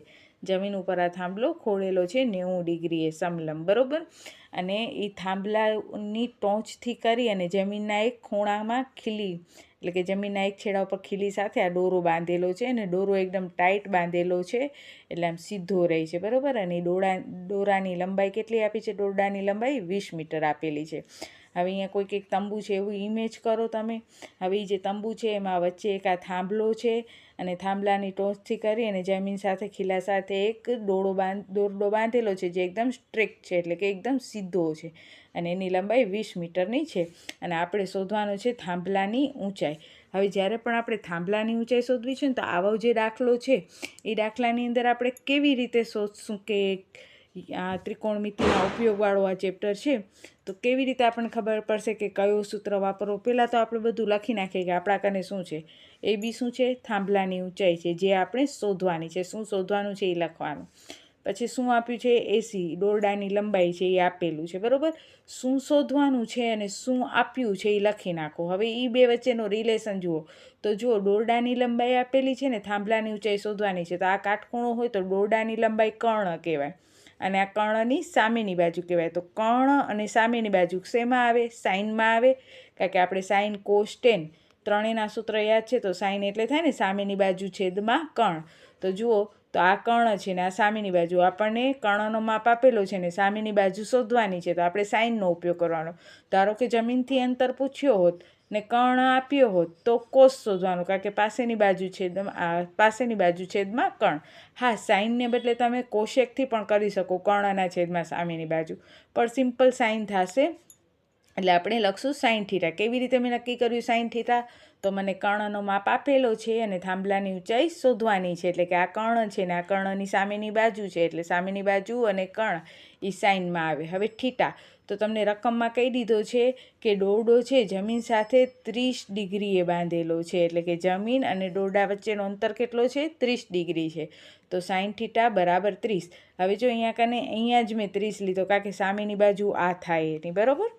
જમીન ઉપર આ થાંભલો ખોળેલો છે 90 ડિગ્રીએ સમલંબ, બરોબર. અને એ થાંભલાની ટોચથી કરી અને જમીનના એક ખૂણામાં ખીલી એટલે કે જમીનના એક છેડા ઉપર ખીલી સાથે આ દોરો બાંધેલો છે અને દોરો એકદમ ટાઈટ બાંધેલો છે એટલે આમ સીધો રહે છે, બરાબર. અને દોરાની લંબાઈ કેટલી આપી છે? દોરડાની લંબાઈ 20 મીટર આપેલી છે. હવે અહીંયા કોઈક એક તંબુ છે એવું ઇમેજ કરો તમે. હવે એ જે તંબુ છે એમાં વચ્ચે એક આ થાંભલો છે અને થાંભલાની ટોચથી કરી અને જમીન સાથે ખીલા સાથે એક દોરડો બાંધેલો છે જે એકદમ સ્ટ્રેટ છે એટલે કે એકદમ સીધો છે અને એની લંબાઈ 20 મીટરની છે. અને આપણે શોધવાનું છે થાંભલાની ઊંચાઈ. હવે જ્યારે પણ આપણે થાંભલાની ઊંચાઈ શોધવી છે ને તો આવો જે દાખલો છે એ દાખલાની અંદર આપણે કેવી રીતે શોધશું કે ત્રિકોણમિતિના ઉપયોગવાળો આ ચેપ્ટર છે. તો કેવી રીતે આપણને ખબર પડશે કે કયું સૂત્ર વાપરવું? પહેલાં તો આપણે બધું લખી નાખીએ કે આપણા કને શું છે. એ બી શું છે? થાંભલાની ઊંચાઈ છે, જે આપણે શોધવાની છે. શું શોધવાનું છે એ લખવાનું. પછી શું આપ્યું છે? એસી દોરડાની લંબાઈ છે એ આપેલું છે, બરાબર. શું શોધવાનું છે અને શું આપ્યું છે એ લખી નાખો. હવે એ બે વચ્ચેનો રિલેશન જુઓ. તો જુઓ, દોરડાની લંબાઈ આપેલી છે ને થાંભલાની ઊંચાઈ શોધવાની છે. તો આ કાટખૂણો હોય તો દોરડાની લંબાઈ કર્ણ કહેવાય અને આ કર્ણની સામેની બાજુ કહેવાય. તો કર્ણ અને સામેની બાજુ શેમાં આવે? સાઇનમાં આવે. કારણ કે આપણે સાઇન કોસ ટેન ત્રણેયના સૂત્ર યાદ છે. તો સાઇન એટલે થાય ને સામેની બાજુ છેદમાં કર્ણ. તો જુઓ, તો આ કર્ણ છે ને આ સામેની બાજુ. આપણને કર્ણનો માપ આપેલો છે ને સામેની બાજુ શોધવાની છે. તો આપણે સાઇનનો ઉપયોગ કરવાનો. ધારો કે જમીનથી અંતર પૂછ્યો હોત ને કર્ણ આપ્યો હોત તો કોસ શોધવાનું, કારણ કે પાસેની બાજુ છેદમાં કર્ણ. હા, સાઇનને બદલે તમે કોશેકથી પણ કરી શકો, કર્ણના છેદમાં સામેની બાજુ, પણ સિમ્પલ સાઇન થશે. એટલે આપણે લખશું સાઇન થીટા. કેવી રીતે મેં નક્કી કર્યું સાઇન થીટા? તો મને કર્ણનો માપ આપેલો છે અને થાંભલાની ઊંચાઈ શોધવાની છે. એટલે કે આ કર્ણ છે ને આ કર્ણની સામેની બાજુ છે. એટલે સામેની બાજુ અને કર્ણ એ સાઇનમાં આવે. હવે થીટા તો તમને રકમમાં કહી દીધો છે કે દોરડો છે જમીન સાથે 30 ડિગ્રીએ બાંધેલો છે. એટલે કે જમીન અને દોરડા વચ્ચેનો અંતર કેટલો છે? 30 ડિગ્રી છે. તો સાઇન થીટા બરાબર 30. હવે જો અહીંયા જ મેં 30 લીધો, કારણ કે સામેની બાજુ આ થાય એની, બરાબર.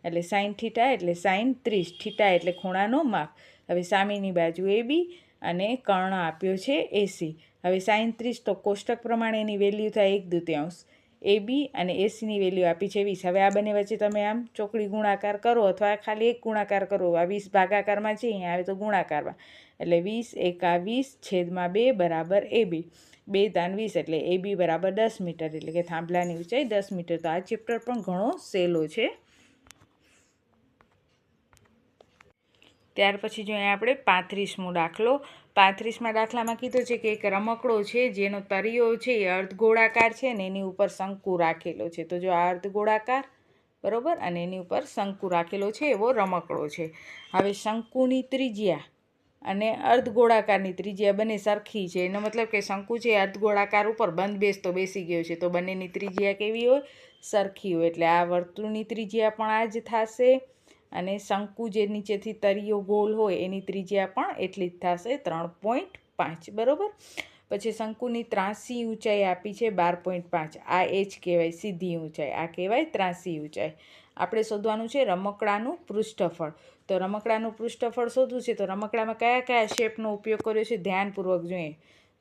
એટલે સાઇન થીટા એટલે સાઇન 30. થીટા એટલે ખૂણાનો માપ. હવે સામેની બાજુ એ બી અને કર્ણ આપ્યો છે એસી. હવે સાઇન 30 તો કોષ્ટક પ્રમાણે એની વેલ્યુ થાય 1/2. એ બી અને એસીની વેલ્યુ આપી છે 20. હવે આ બંને વચ્ચે તમે આમ ચોકડી ગુણાકાર કરો અથવા ખાલી એક ગુણાકાર કરો. આ 20 ભાગાકારમાં છે, અહીંયા આવે તો ગુણાકારમાં. એટલે 20 એકા 20 છેદમાં 2 બરાબર એ બી. 2 તાન 20 એટલે એ બી બરાબર 10 મીટર. એટલે કે થાંભલાની ઊંચાઈ 10 મીટર. તો આ ચેપ્ટર પણ ઘણો સહેલો છે. ત્યાર પછી જોઈએ આપણે 35મો દાખલો. 35મા દાખલામાં કીધું છે કે એક રમકડો છે જેનો તળિયો છે એ અર્ધગોળાકાર છે ને એની ઉપર શંકુ રાખેલો છે. તો જો આ અર્ધગોળાકાર, બરાબર, અને એની ઉપર શંકુ રાખેલો છે એવો રમકડો છે. હવે શંકુની ત્રિજ્યા અને અર્ધગોળાકારની ત્રિજ્યા બંને સરખી છે. એનો મતલબ કે શંકુ છે અર્ધગોળાકાર ઉપર બંધ બેસી ગયો છે. તો બંનેની ત્રિજ્યા કેવી હોય? સરખી હોય. એટલે આ વર્તુળની ત્રિજ્યા પણ આ જ થશે અને શંકુ જે નીચેથી તળિયો ગોળ હોય એની ત્રિજ્યા પણ એટલી જ થશે, 3.5, બરાબર. પછી શંકુની ત્રાસી ઊંચાઈ આપી છે 12.5. આ એચ કહેવાય સીધી ઊંચાઈ. આ કહેવાય ત્રાસી ઊંચાઈ. આપણે શોધવાનું છે રમકડાનું પૃષ્ઠફળ. તો રમકડાનું પૃષ્ઠફળ શોધવું છે તો રમકડામાં કયા કયા શેપનો ઉપયોગ કર્યો છે ધ્યાનપૂર્વક જોઈએ.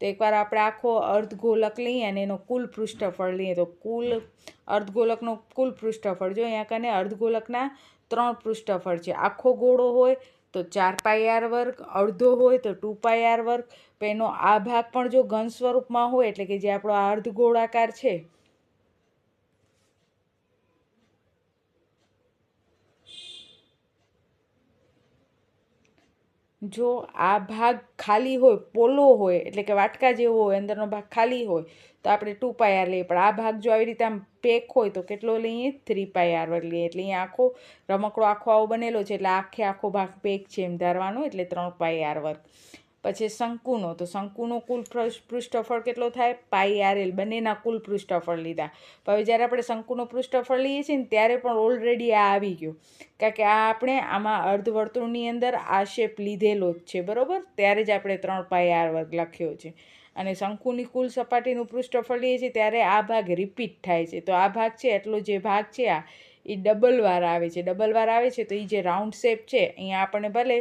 તો એકવાર આપણે આખો અર્ધગોલક લઈએ અને એનો કુલ પૃષ્ઠફળ લઈએ. તો કુલ અર્ધગોલકનો કુલ પૃષ્ઠફળ જો અહીંયા કને અર્ધગોલકના 3 પૃષ્ઠફળ છે. આખો ગોળો હોય તો 4πr², અડધો હોય તો 2πr². એનો આ ભાગ પણ જો ઘન સ્વરૂપમાં હોય, એટલે કે જે આપણો આ અર્ધગોળાકાર છે જો આ ભાગ ખાલી હોય, પોલો હોય, એટલે કે વાટકા જેવો હોય, અંદરનો ભાગ ખાલી હોય તો આપણે 2πr લઈએ. પણ આ ભાગ જો આવી રીતે આમ પેક હોય તો કેટલો લઈએ? 3πr² લઈએ. એટલે અહીંયા આખો રમકડો આવો બનેલો છે એટલે આખો ભાગ પેક છે એમ ધારવાનો. એટલે 3πr². પછી શંકુનો, તો શંકુનો કુલ પૃષ્ઠફળ કેટલો થાય? πrl. બંનેના કુલ પૃષ્ઠફળ લીધા. હવે જ્યારે આપણે શંકુનો પૃષ્ઠફળ લઈએ છીએ ને ત્યારે પણ ઓલરેડી આ આવી ગયો, કારણ કે આ આપણે આમાં અર્ધવર્તુળની અંદર આ શેપ લીધેલો જ છે, બરાબર. ત્યારે જ આપણે 3πr² લખ્યો છે. અને શંકુની કુલ સપાટીનું પૃષ્ઠફળ લઈએ છીએ ત્યારે આ ભાગ રિપીટ થાય છે. તો આ ભાગ છે એટલો જે ભાગ છે આ એ ડબલ વાર આવે છે. તો એ જે રાઉન્ડ શેપ છે, અહીંયા આપણને ભલે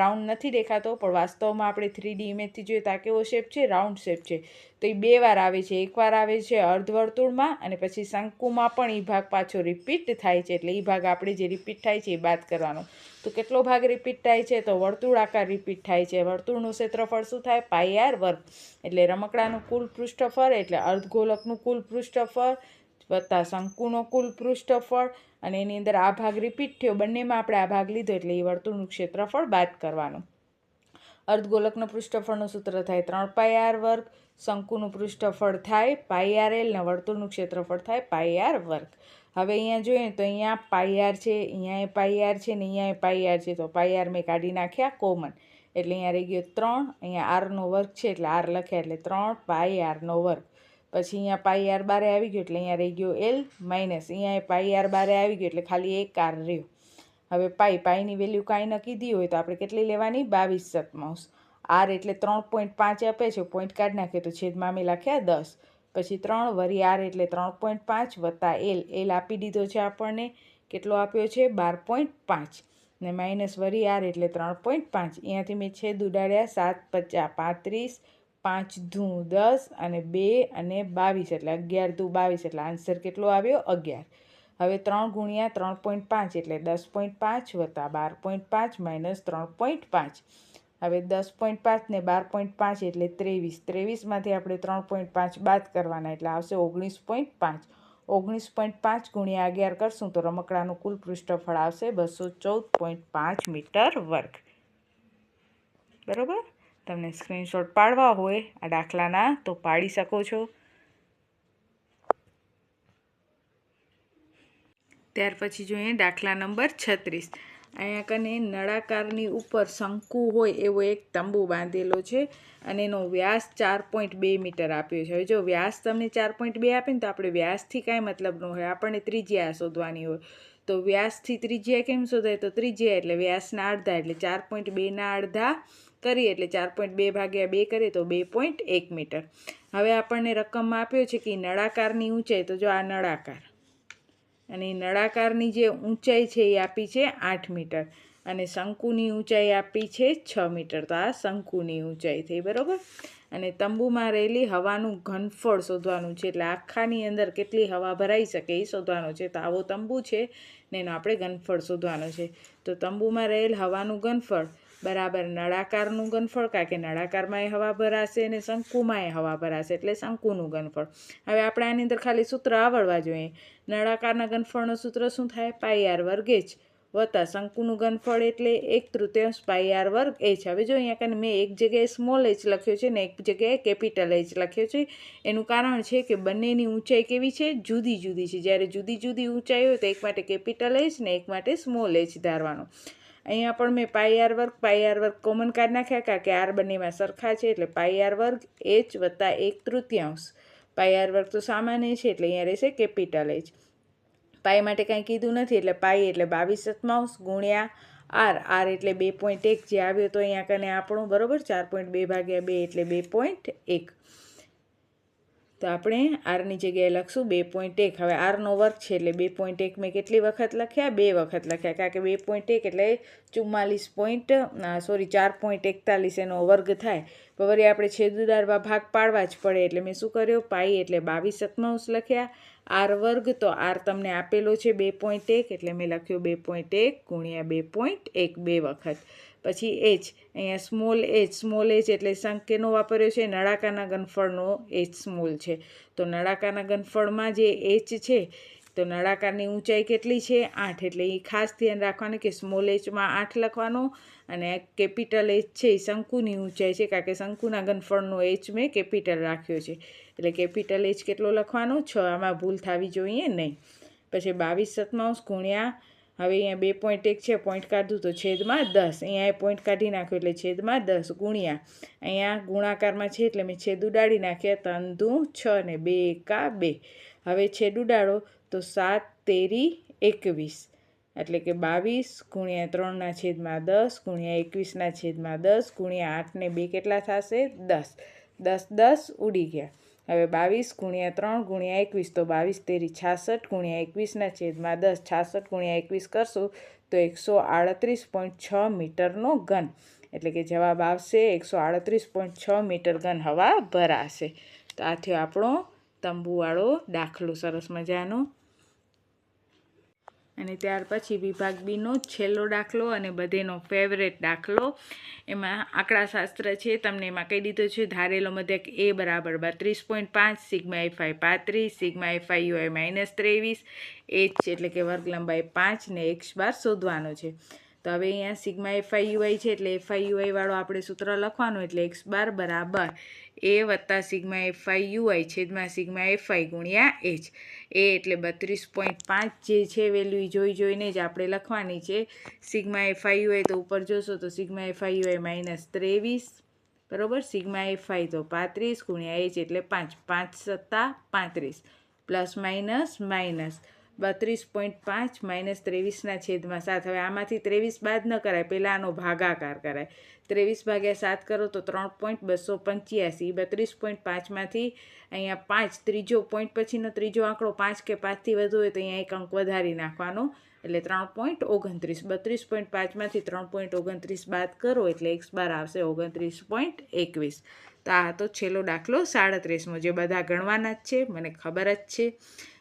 રાઉન્ડ નથી દેખાતો પણ વાસ્તવમાં આપણે 3D ઇમેજથી જોઈએ તો આ કેવો શેપ છે? રાઉન્ડ શેપ છે. તો એ 2 વાર આવે છે. એકવાર આવે છે અર્ધવર્તુળમાં અને પછી શંકુમાં પણ એ ભાગ પાછો રિપીટ થાય છે. એટલે એ ભાગ આપણે જે રિપીટ થાય છે એ બાદ કરવાનો. તો કેટલો ભાગ રિપીટ થાય છે? તો વર્તુળાકાર રિપીટ થાય છે. વર્તુળનું ક્ષેત્રફળ શું થાય? πr². એટલે રમકડાનું કુલ પૃષ્ઠફળ એટલે અર્ધગોલકનું કુલ પૃષ્ઠફળ વત્તા શંકુનો કુલ પૃષ્ઠફળ અને એની અંદર આ ભાગ રિપીટ થયો. બંનેમાં આપણે આ ભાગ લીધો એટલે એ વર્તુળનું ક્ષેત્રફળ બાદ કરવાનું. અર્ધગોલકનું પૃષ્ઠફળનું સૂત્ર થાય 3πr². શંકુનું પૃષ્ઠફળ થાય πrl ને વર્તુળનું ક્ષેત્રફળ થાય πr². હવે અહીંયા જોઈએ તો અહીંયા πr છે, અહીંયા πr છે ને અહીંયા πr છે. તો πr મેં કાઢી નાખ્યા કોમન. એટલે અહીંયા રહી ગયો 3. અહીંયા r² છે એટલે r લખ્યા એટલે 3πr². પછી અહીંયા પાઈ આર બારે આવી ગયો એટલે અહીંયા રહી ગયો એલ માઇનસ અહીંયા પાઈ આર બારે આવી ગયો એટલે ખાલી એક આર રહ્યો. હવે પાઈની વેલ્યુ કાંઈ ન કીધી હોય તો આપણે કેટલી લેવાની 22/7 આર એટલે 3.5 આપે છે પોઈન્ટ કાઢી નાખીએ તો છેદમાં અમે લખ્યા 10 પછી 3 વરી આર એટલે 3.5 વત્તા એલ આપી દીધો છે આપણને કેટલો આપ્યો છે 12.5 ને માઇનસ વરી આર એટલે 3.5 અહીંયાથી મેં છેદ ઉડાડ્યા 7 5 35 5 ધૂ 10 અને 2 અને 22 એટલે 11 ધૂ 22 એટલે આન્સર કેટલો આવ્યો 11. હવે 3 ગુણ્યા 3.5 એટલે 10.5 વત્તા 12.5 માઇનસ 3.5. હવે 10.5 ને 12.5 એટલે 23. 23માંથી આપણે 3.5 બાદ કરવાના એટલે આવશે 19.5. 19.5 ગુણ્યા 11 કરશું તો રમકડાનું કુલ પૃષ્ઠફળ આવશે 214.5 મીટર વર્ગ. બરાબર. તમને સ્ક્રીનશોટ પાડવા હોય આ દાખલાના તો પાડી શકો છો. ત્યાર પછી જોઈએ દાખલા નંબર 36. અહીંયા કને નળાકારની ઉપર શંકુ હોય એવો એક તંબુ બાંધેલો છે અને એનો વ્યાસ 4.2 મીટર આપ્યો છે. હવે જો વ્યાસ તમને 4.2 આપે ને તો આપણે વ્યાસથી કાંઈ મતલબ ન હોય, આપણને ત્રિજ્યા શોધવાની હોય. તો વ્યાસથી ત્રિજ્યા કેમ શોધાય? તો ત્રિજ્યા એટલે વ્યાસના અડધા એટલે 4.2ના અડધા કરીએ એટલે 4.2 ભાગ્યા 2 કરીએ તો 2.1 મીટર. હવે આપણને રકમમાં આપ્યો છે કે નળાકારની ઊંચાઈ, તો જો આ નળાકાર અને નળાકારની જે ઊંચાઈ છે એ આપી છે 8 મીટર અને શંકુની ઊંચાઈ આપી છે 6 મીટર. તો આ શંકુની ઊંચાઈ થઈ. બરાબર. અને તંબુમાં રહેલી હવાનું ઘનફળ શોધવાનું છે એટલે આખાની અંદર કેટલી હવા ભરાઈ શકે એ શોધવાનું છે. તો આવો તંબુ છે ને એનો આપણે ઘનફળ શોધવાનો છે. તો તંબુમાં રહેલ હવાનું ઘનફળ બરાબર નળાકારનું ઘનફળ, કારણ કે નળાકારમાં હવા ભરાશે અને શંકુમાં હવા ભરાશે એટલે શંકુનું ઘનફળ. હવે આપણે આની અંદર ખાલી સૂત્ર આવડવા જોઈએ. નળાકારના ઘનફળનું સૂત્ર શું થાય? પાઈ આર વર્ગ એચ વત્તા શંકુનું ઘનફળ એટલે 1/3 પાઈ આર વર્ગ એચ. હવે જો અહીંયા કને મેં એક જગ્યાએ સ્મોલ એચ લખ્યો છે ને એક જગ્યાએ કેપિટલ એચ લખ્યો છે. એનું કારણ છે કે બંનેની ઊંચાઈ કેવી છે? જુદી જુદી છે. જ્યારે જુદી જુદી ઊંચાઈ હોય તો એક માટે કેપિટલ એચ ને એક માટે સ્મોલ એચ ધારવાનો. અહીંયા પણ મેં પાઈ આર વર્ગ કોમન કાઢી નાખ્યા કારણ કે આર બંનેમાં સરખા છે એટલે પાઈ આર વર્ગ એચ વત્તા 1/3. પાઈ આર વર્ગ તો સામાન્ય છે એટલે અહીંયા રહેશે કેપિટલ એચ. પાઈ માટે કાંઈ કીધું નથી એટલે પાઈ એટલે 22/7 ગુણ્યા આર એટલે 2.1 જે આવ્યો તો અહીંયા કને આપણું બરાબર 4.2 ભાગ્યા 2 એટલે 2.1. તો આપણે આરની જગ્યાએ લખશું 2.1. હવે આરનો વર્ગ છે એટલે 2.1 મેં કેટલી વખત લખ્યા? 2 વખત લખ્યા કારણ કે 2.1 એટલે 4.41 એનો વર્ગ થાય. વળી આપણે છેદ ઉડાડવા ભાગ પાડવા જ પડે એટલે મેં શું કર્યો? પાઈ એટલે 22/7 લખ્યા. આર વર્ગ તો આર તમને આપેલો છે 2.1 એટલે મેં લખ્યો 2.1 ગુણ્યા 2.1 2 વખત. પછી એચ અહીંયા સ્મોલ એચ એટલે કેનો વાપર્યો છે? નળાકારના ઘનફળનો એચ સ્મોલ છે. તો નળાકારના ઘનફળમાં જે એચ છે તો નળાકારની ઊંચાઈ કેટલી છે? 8 એટલે એ ખાસ ધ્યાન રાખવાનું કે સ્મોલ એચમાં 8 લખવાનો અને કેપિટલ એચ છે એ શંકુની ઊંચાઈ છે કારણ કે શંકુના ઘનફળનો એચ મેં કેપિટલ રાખ્યો છે એટલે કેપિટલ એચ કેટલો લખવાનો? 6. આમાં ભૂલ થવી જોઈએ નહીં. પછી 22/7 ગુણ્યા હવે અહીંયા 2.1 છે પોઈન્ટ કાઢું તો છેદમાં 10. અહીંયા પોઈન્ટ કાઢી નાખ્યો એટલે છેદમાં 10 ગુણ્યા અહીંયા ગુણાકારમાં છે એટલે મેં છેદ ઉડાડી નાખ્યા 3 દૂ 6 ને 2 એકા 2. હવે છેદ ઉડાડો તો 7 તેરી 21 એટલે કે 22 ગુણ્યા 3 છેદમાં 10 ગુણ્યા 21 છેદમાં 10 ગુણ્યા 8 ને 2 કેટલા થશે? 10. 10 ઉડી ગયા. હવે 22 ગુણ્યા 3 ગુણ્યા 21 તો 22 તેરી 66 ગુણ્યા 21 છેદમાં 10 66 ગુણ્યા 21 કરશું તો 138.6 મીટરનો ઘન એટલે કે જવાબ આવશે 138.6 મીટર ઘન હવા ભરાશે. તો આ થયો આપણો તંબુવાળો દાખલો સરસ મજાનો. અને ત્યાર પછી વિભાગ બીનો છેલ્લો દાખલો અને બધેનો ફેવરેટ દાખલો. એમાં આંકડાશાસ્ત્ર છે તમને એમાં કહી દીધું છે ધારેલો મધ્યક એ બરાબર 32.5 sigma FI 35 sigma FI UI -23 H એટલે કે વર્ગ લંબાઈ 5 ને એક્સ બાર શોધવાનો છે. તો હવે અહીંયા સિગ્મા એફઆઈ યુઆઈ છે એટલે એફઆઈ યુઆઈ વાળો આપણે સૂત્ર લખવાનું એટલે એક્સ બાર બરાબર એ વત્તા સિગ્મા એફઆઈ યુઆઈ છેદમાં સિગ્મા એફઆઈ ગુણ્યા એચ. એ એટલે 32.5 જે છે વેલ્યુ જોઈને જ આપણે લખવાની છે. સિગ્મા એફઆઈ યુઆઈ તો ઉપર જોશો તો સિગ્મા એફઆઈ યુઆઈ -23 બરાબર. સિગ્મા FI તો 35 ગુણ્યા H એટલે 5, 5 સત્તા 35 પ્લસ માઇનસ માઇનસ 32.5 માઇનસ 23ના છેદમાં 7. હવે આમાંથી 23 બાદ ન કરાય, પહેલાં આનો ભાગાકાર કરાય. 23 ભાગ્યા 7 કરો તો 3.285. 32.5માંથી અહીંયા 5 ત્રીજો પોઈન્ટ પછીનો ત્રીજો આંકડો 5 કે 5થી વધુ હોય તો અહીંયા એક અંક વધારી નાખવાનો એટલે 3.29. 32.5માંથી 3.29 બાદ કરો એટલે x બાર આવશે 29.21. તો આ હતો છેલ્લો દાખલો 37મો, જે બધા ગણવાના જ છે, મને ખબર જ છે.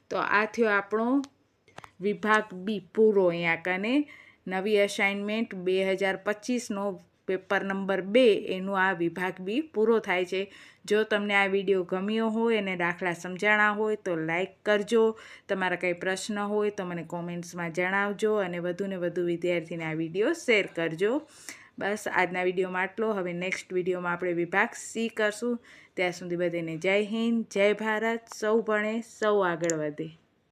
તો આ થયો આપણો વિભાગ બી પૂરો. અહીંયા કને નવી અસાઇનમેન્ટ 2025નો પેપર નંબર 2 એનું આ વિભાગ બી પૂરો થાય છે. જો તમને આ વિડીયો ગમ્યો હોય અને દાખલા સમજાણા હોય તો લાઈક કરજો. તમારા કંઈ પ્રશ્ન હોય તો મને કોમેન્ટ્સમાં જણાવજો અને વધુને વધુ વિદ્યાર્થીને આ વિડીયો શેર કરજો. બસ આજના વિડીયોમાં આટલો. હવે નેક્સ્ટ વિડીયોમાં આપણે વિભાગ સી કરશું. ત્યાં સુધી બધાને જય હિન્દ, જય ભારત. સૌ ભણે સૌ આગળ વધે.